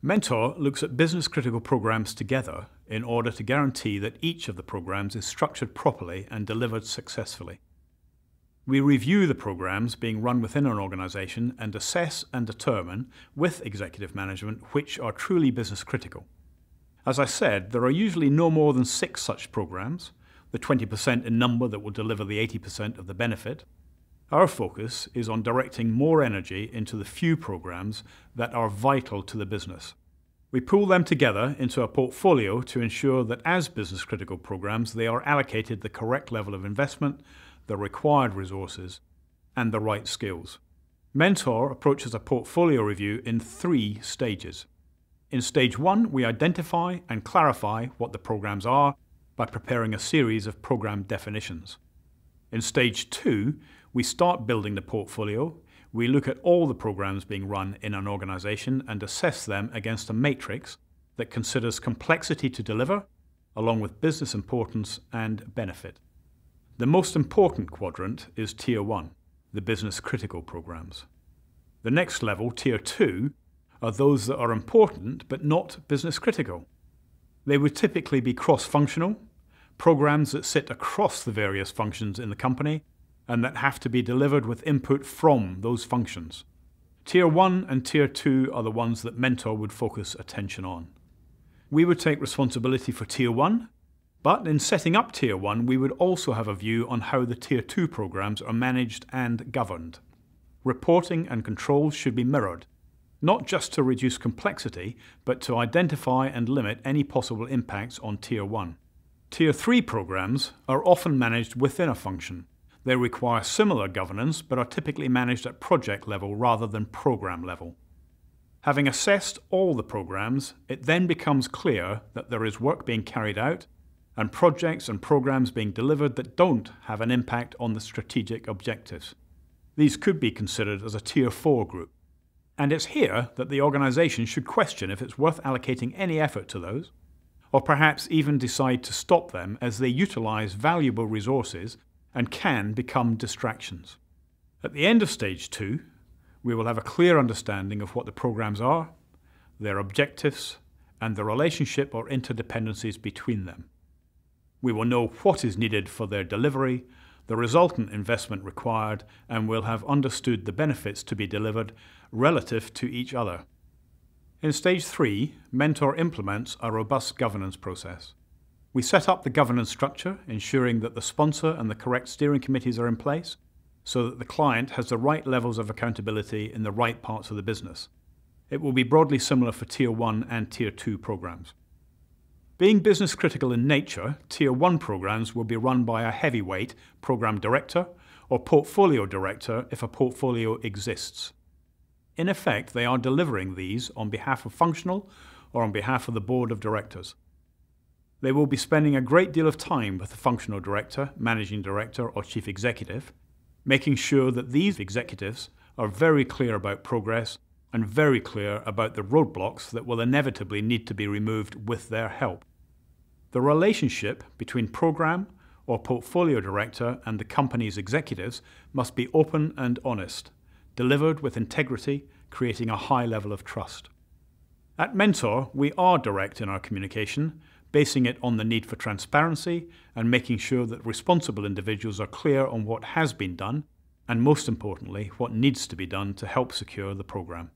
Mentor looks at business-critical programs together in order to guarantee that each of the programs is structured properly and delivered successfully. We review the programs being run within an organization and assess and determine with executive management which are truly business-critical. As I said, there are usually no more than 6 such programs, the 20% in number that will deliver the 80% of the benefit. Our focus is on directing more energy into the few programs that are vital to the business. We pool them together into a portfolio to ensure that as business-critical programs, they are allocated the correct level of investment, the required resources, and the right skills. Mentor approaches a portfolio review in 3 stages. In stage 1, we identify and clarify what the programs are by preparing a series of program definitions. In stage 2, we start building the portfolio. We look at all the programs being run in an organization and assess them against a matrix that considers complexity to deliver, along with business importance and benefit. The most important quadrant is Tier 1, the business-critical programs. The next level, Tier 2, are those that are important but not business-critical. They would typically be cross-functional, programs that sit across the various functions in the company and that have to be delivered with input from those functions. Tier 1 and Tier 2 are the ones that Mentor would focus attention on. We would take responsibility for Tier 1, but in setting up Tier 1, we would also have a view on how the Tier 2 programs are managed and governed. Reporting and controls should be mirrored, not just to reduce complexity, but to identify and limit any possible impacts on Tier 1. Tier 3 programs are often managed within a function. They require similar governance, but are typically managed at project level rather than program level. Having assessed all the programs, it then becomes clear that there is work being carried out and projects and programs being delivered that don't have an impact on the strategic objectives. These could be considered as a Tier 4 group. And it's here that the organisation should question if it's worth allocating any effort to those, or perhaps even decide to stop them as they utilise valuable resources and can become distractions. At the end of Stage 2, we will have a clear understanding of what the programs are, their objectives, and the relationship or interdependencies between them. We will know what is needed for their delivery, the resultant investment required, and we'll have understood the benefits to be delivered relative to each other. In Stage 3, Mentor implements a robust governance process. We set up the governance structure, ensuring that the sponsor and the correct steering committees are in place, so that the client has the right levels of accountability in the right parts of the business. It will be broadly similar for Tier 1 and Tier 2 programs. Being business critical in nature, Tier 1 programs will be run by a heavyweight program director or portfolio director if a portfolio exists. In effect, they are delivering these on behalf of functional or on behalf of the board of directors. They will be spending a great deal of time with the functional director, managing director, or chief executive, making sure that these executives are very clear about progress and very clear about the roadblocks that will inevitably need to be removed with their help. The relationship between program or portfolio director and the company's executives must be open and honest, delivered with integrity, creating a high level of trust. At Mentor, we are direct in our communication, basing it on the need for transparency and making sure that responsible individuals are clear on what has been done and, most importantly, what needs to be done to help secure the program.